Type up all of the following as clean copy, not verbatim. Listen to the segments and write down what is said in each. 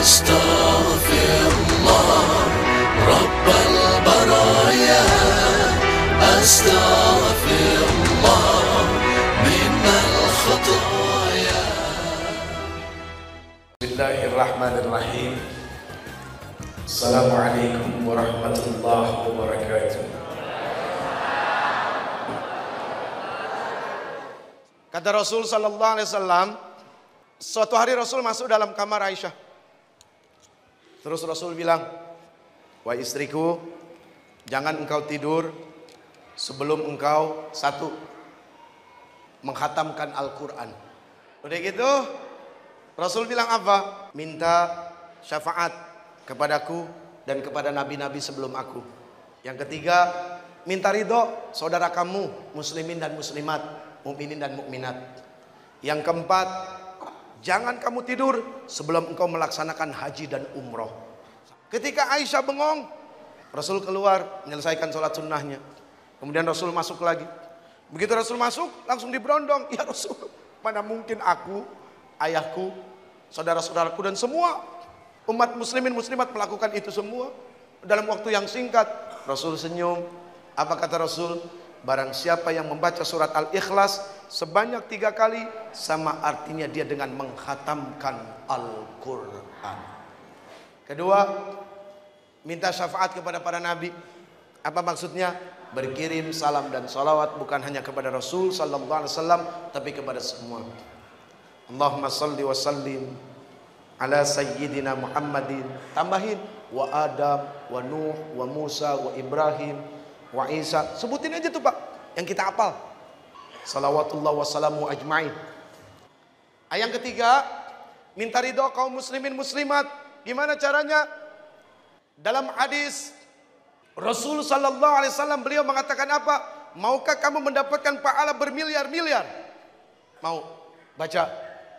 أستغفر الله رب البرايا أستغفر الله من الخطايا. بسم الله الرحمن الرحيم. Assalamualaikum warahmatullahi wabarakatuh. Kata Rasul sallallahu alaihi wasallam, suatu hari Rasul masuk dalam kamar Aisyah. Terus Rasul bilang, "Wahai istriku, jangan engkau tidur sebelum engkau satu menghatamkan Al-Qur'an." Udah gitu, Rasul bilang apa? Minta syafaat kepadaku dan kepada nabi-nabi sebelum aku. Yang ketiga, minta ridho saudara kamu muslimin dan muslimat, mukminin dan mukminat. Yang keempat, jangan kamu tidur sebelum engkau melaksanakan haji dan umroh. Ketika Aisyah bengong, Rasul keluar menyelesaikan sholat sunnahnya. Kemudian Rasul masuk lagi. Begitu Rasul masuk, langsung diberondong. Ya Rasul, mana mungkin aku, ayahku, saudara-saudaraku dan semua umat muslimin muslimat melakukan itu semua dalam waktu yang singkat. Rasul senyum. Apa kata Rasul? Barang siapa yang membaca surat Al-Ikhlas sebanyak 3 kali, sama artinya dia dengan menghatamkan Al-Quran. Kedua, minta syafaat kepada para nabi. Apa maksudnya? Berkirim salam dan salawat bukan hanya kepada Rasul sallallahu alaihi wasallam, tapi kepada semua. Allahumma salli wa sallim ala sayyidina Muhammadin. Tambahin wa Adam, wa Nuh, wa Musa, wa Ibrahim, wa Isa. Sebutin aja tuh Pak, yang kita hafal. Salawatullah wassalamu ajma'in. Yang ketiga, minta ridho kaum muslimin muslimat. Gimana caranya? Dalam hadis Rasul sallallahu alaihi wasallam beliau mengatakan apa? Maukah kamu mendapatkan pahala bermiliar-miliar? Mau? Baca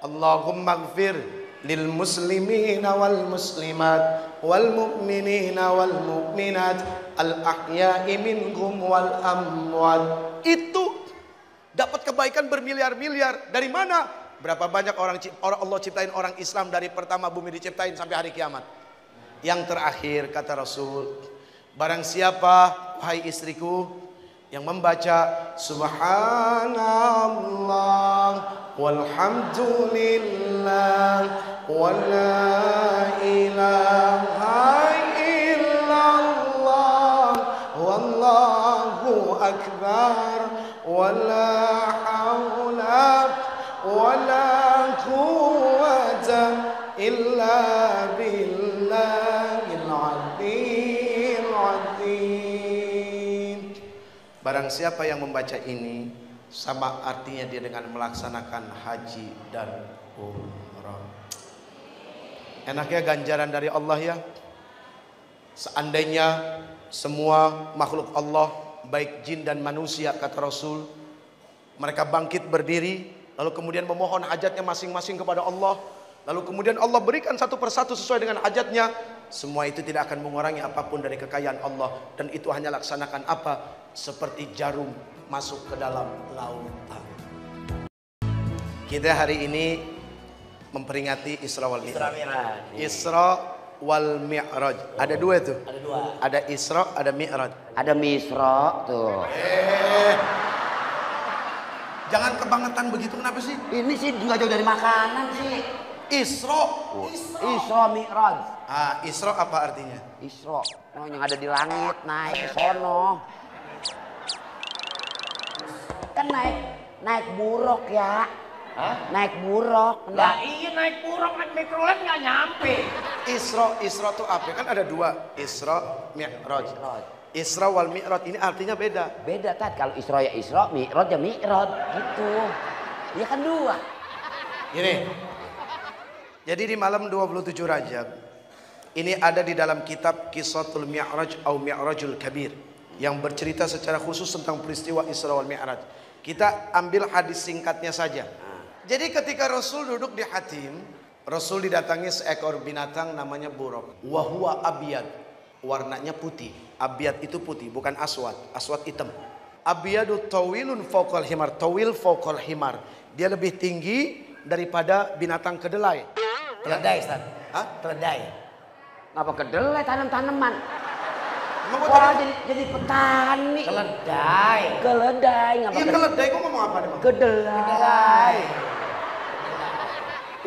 Allahumma gfir lil muslimina wal muslimat wal mu'minina wal mu'minat al ahya'i minhum wal amwat. Itu dapat kebaikan bermiliar-miliar. Dari mana? Berapa banyak orang Allah ciptain orang Islam dari pertama bumi diciptain sampai hari kiamat. Yang terakhir kata Rasul, barang siapa wahai istriku yang membaca subhanallah walhamdulillah wala ilaha illallah wallahu akbar wala haula wala quwwata illa billahil aliyyil azim. Barang siapa yang membaca ini, sama artinya dia dengan melaksanakan haji dan umrah. Enaknya ganjaran dari Allah ya. Seandainya semua makhluk Allah, baik jin dan manusia, kata Rasul, mereka bangkit berdiri, lalu kemudian memohon hajatnya masing-masing kepada Allah, lalu kemudian Allah berikan satu persatu sesuai dengan hajatnya, semua itu tidak akan mengurangi apapun dari kekayaan Allah. Dan itu hanya laksanakan apa? Seperti jarum masuk ke dalam lautan. Kita hari ini memperingati Isra wal Mi'raj. Isra wal Mi'raj. Ada dua itu. Ada dua. Ada Isra, ada Mi'raj. Ada misro tuh. Jangan kebangetan begitu, kenapa sih? Ini sih nggak jauh dari makanan sih. Isra. Isra Mi'raj. Ah, Isra apa artinya? Isra, oh, yang ada di langit naik ke sono. Kan naik buruk ya. Hah? Naik buruk. Lah iya naik buruk, naik mikrolet nggak nyampe. Isra tuh apa? Kan ada dua, Isra, Mi'raj. Isra wal Mi'raj ini artinya beda. Beda kan, kalau Isra ya Isra, Mi'raj ya Mi'raj gitu. Iya kan dua. Gini. Jadi di malam 27 Rajab ini ada di dalam kitab Qissatul Mi'raj atau Mi'rajul Kabir yang bercerita secara khusus tentang peristiwa Isra wal Mi'raj. Kita ambil hadis singkatnya saja. Jadi ketika Rasul duduk di Hatim, Rasul didatangi seekor binatang namanya buraq. Wa huwa abyad. Warnanya putih. Abyad itu putih, bukan aswad. Aswad hitam. Abyadu tawilun fawqal himar. Tawil fawqal himar. Dia lebih tinggi daripada binatang kedelai. Keledai, Ustaz. Hah? Keledai. Ngapa kedelai tanam-tanaman? Emang gua Wah, tadi jadi petani. Keledai. Keledai ngapa iya keledai, gua ngomong apa nih bang? Kedelai.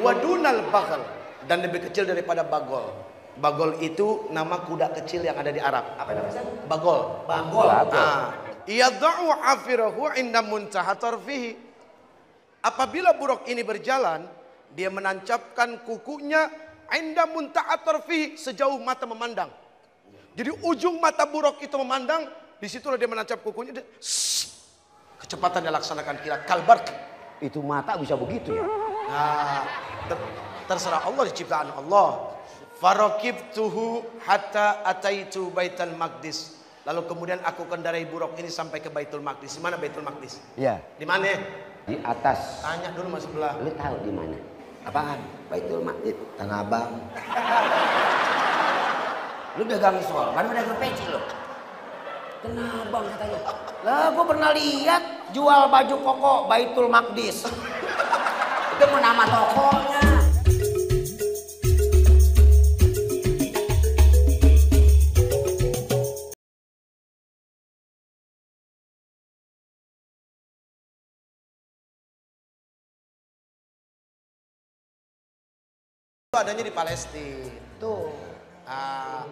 Wadunal bagol, dan lebih kecil daripada bagol. Bagol itu nama kuda kecil yang ada di Arab. Apa namanya? Bagol. Bagol. Yad'u afirahu inda muntaha tarfihi. Apabila buruk ini berjalan, dia menancapkan kukunya inda muntaha tarfihi, sejauh mata memandang. Jadi ujung mata buruk itu memandang, disitulah dia menancap kukunya. Kecepatan dia laksanakan kilat kalbar. Itu mata bisa begitu ya? Nah, terserah Allah, ciptaan Allah. Farakibtuhu hatta ataitu Baitul Maqdis. Lalu kemudian aku kendarai buruk ini sampai ke Baitul Maqdis. Di mana Baitul Maqdis? Iya. Di mana? Di atas. Tanya dulu mas sebelah. Lu tahu di mana? Apaan? Baitul Maqdis. Tanah Abang. Lu dagang sorban, lu dagang peci lu. Tanah Abang katanya. Lah, gua pernah lihat jual baju koko Baitul Maqdis. Itu mau nama tokonya. Itu adanya di Palestina. Tuh.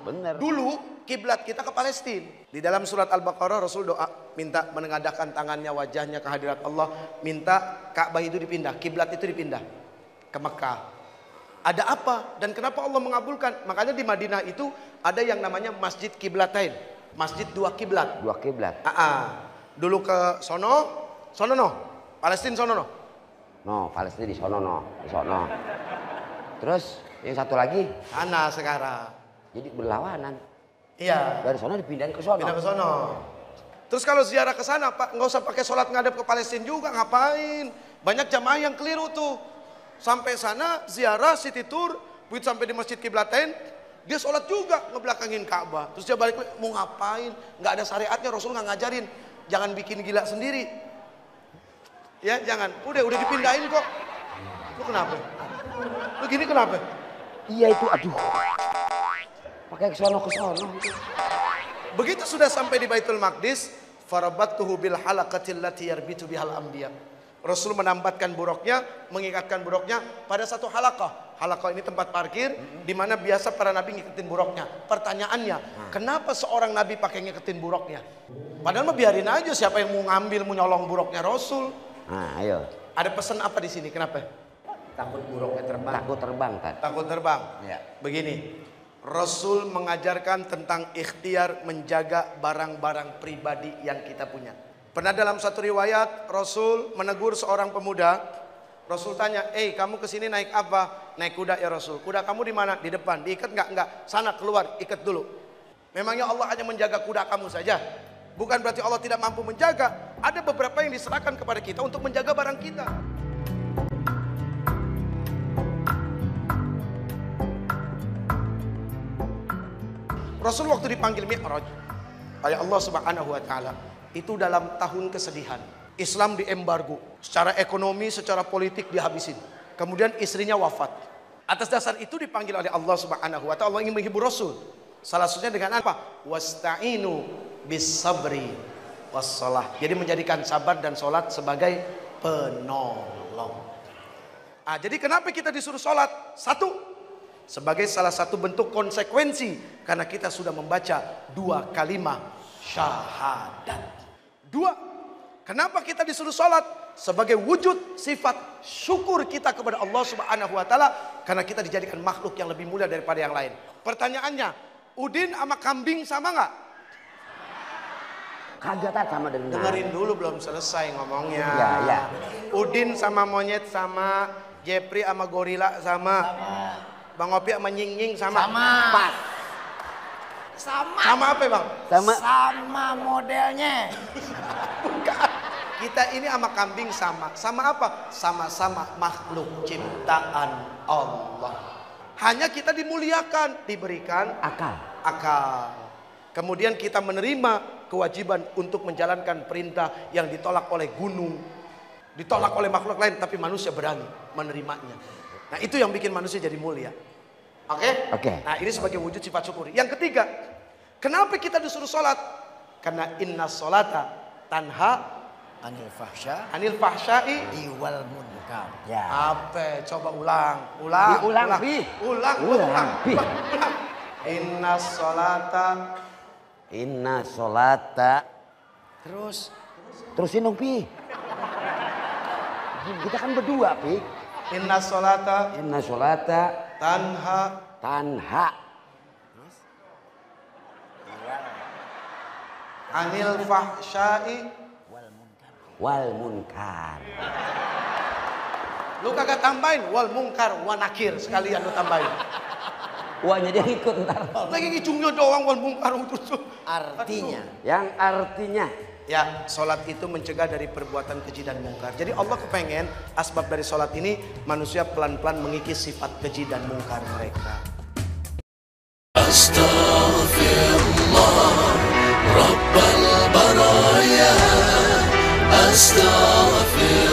Bener. Dulu kiblat kita ke Palestina. Di dalam surat Al-Baqarah Rasul doa minta menengadahkan tangannya, wajahnya ke hadirat Allah, minta Ka'bah itu dipindah, kiblat itu dipindah ke Mekah. Ada apa dan kenapa Allah mengabulkan? Makanya di Madinah itu ada yang namanya Masjid Kiblatain, masjid dua kiblat. Dua kiblat. Dulu ke sono no, Palestina sono no. No, Palestina di sono no, di sono. Terus yang satu lagi Sana sekarang. jadi berlawanan. Iya. Dari sono dipindahin ke sono. Pindah ke sono. Terus kalau ziarah ke sana, Pak, nggak usah pakai sholat ngadep ke Palestina juga, ngapain? Banyak jamaah yang keliru tuh. Sampai sana ziarah city tour, begitu sampai di Masjid Kiblatain, dia sholat juga ngebelakangin Ka'bah. Terus dia balik, mau ngapain? Nggak ada syariatnya, Rasul nggak ngajarin. Jangan bikin gila sendiri. Ya, jangan. Udah dipindahin kok. Lu kenapa? Lu gini kenapa? Iya itu, aduh. Pakai ke sono gitu. Begitu sudah sampai di Baitul Maqdis, farabattuhu bil halaqatil lati yarbitu bihal anbiya. Rasul menambatkan buruknya, mengikatkan buruknya pada satu halaqah. Halaqah ini tempat parkir di mana biasa para nabi ngiketin buruknya. Pertanyaannya, kenapa seorang nabi pakai ngiketin buruknya? Padahal mah biarin aja, siapa yang mau ngambil, mau nyolong buruknya Rasul. Nah, ayo. Ada pesan apa di sini? Kenapa? Takut buruknya terbang. Takut terbang kan. Takut terbang. Ya. Begini, Rasul mengajarkan tentang ikhtiar menjaga barang-barang pribadi yang kita punya. Pernah dalam satu riwayat Rasul menegur seorang pemuda. Rasul tanya, kamu kesini naik apa? Naik kuda ya Rasul. Kuda kamu di mana? Di depan. Diikat nggak? Nggak. Sana keluar, ikat dulu. Memangnya Allah hanya menjaga kuda kamu saja? Bukan berarti Allah tidak mampu menjaga. Ada beberapa yang diserahkan kepada kita untuk menjaga barang kita. Rasul waktu dipanggil Mi'raj oleh Allah Subhanahu wa taala, itu dalam tahun kesedihan. Islam diembargo, secara ekonomi, secara politik dihabisin. Kemudian istrinya wafat. Atas dasar itu dipanggil oleh Allah Subhanahu wa taala, Allah ingin menghibur Rasul. Salah satunya dengan apa? Wasta'inu bis sabri wassalah. Jadi menjadikan sabar dan sholat sebagai penolong. Jadi kenapa kita disuruh sholat? Satu, sebagai salah satu bentuk konsekuensi karena kita sudah membaca dua kalimat syahadat. Dua, kenapa kita disuruh sholat? Sebagai wujud sifat syukur kita kepada Allah Subhanahu wa taala karena kita dijadikan makhluk yang lebih mulia daripada yang lain. Pertanyaannya, udin sama kambing sama nggak? Kagak tak sama dengan. Dengerin dulu, belum selesai ngomongnya. Ya. Udin sama monyet sama, Jepri sama gorila sama. Bang Opi sama Nying-Nying sama. Pas. Sama. Sama apa Bang? Sama modelnya. Bukan. Kita ini sama kambing sama. Sama apa? Sama-sama makhluk ciptaan Allah. Hanya kita dimuliakan, diberikan akal. Kemudian kita menerima kewajiban untuk menjalankan perintah yang ditolak oleh gunung, ditolak oleh makhluk lain, tapi manusia berani menerimanya. Nah itu yang bikin manusia jadi mulia. Oke? Oke. Nah ini sebagai wujud sifat syukur. Yang ketiga, kenapa kita disuruh sholat? Karena inna sholata tanha Anil fahsya'i iwal munkar. Ya. Apa? Coba ulang. Ulang. Ulang, Pi. Ulang. Pi. Inna sholata. Inna sholata. Terusin dong, Pi. Kita kan berdua, Pi. Inna sholata. Inna sholata. Tanha. Anil fahsya'i Wal munkar. Lu kagak tambahin wal munkar wa nakir sekalian lu tambahin. Wahnya dia ikut ntar. Lagi ngicungnya doang wal munkar. artinya. Yang artinya. Ya, sholat itu mencegah dari perbuatan keji dan mungkar. Jadi Allah kepengen asbab dari sholat ini manusia pelan-pelan mengikis sifat keji dan mungkar mereka. Astaghfirullah Rabbal baraya Astaghfirullah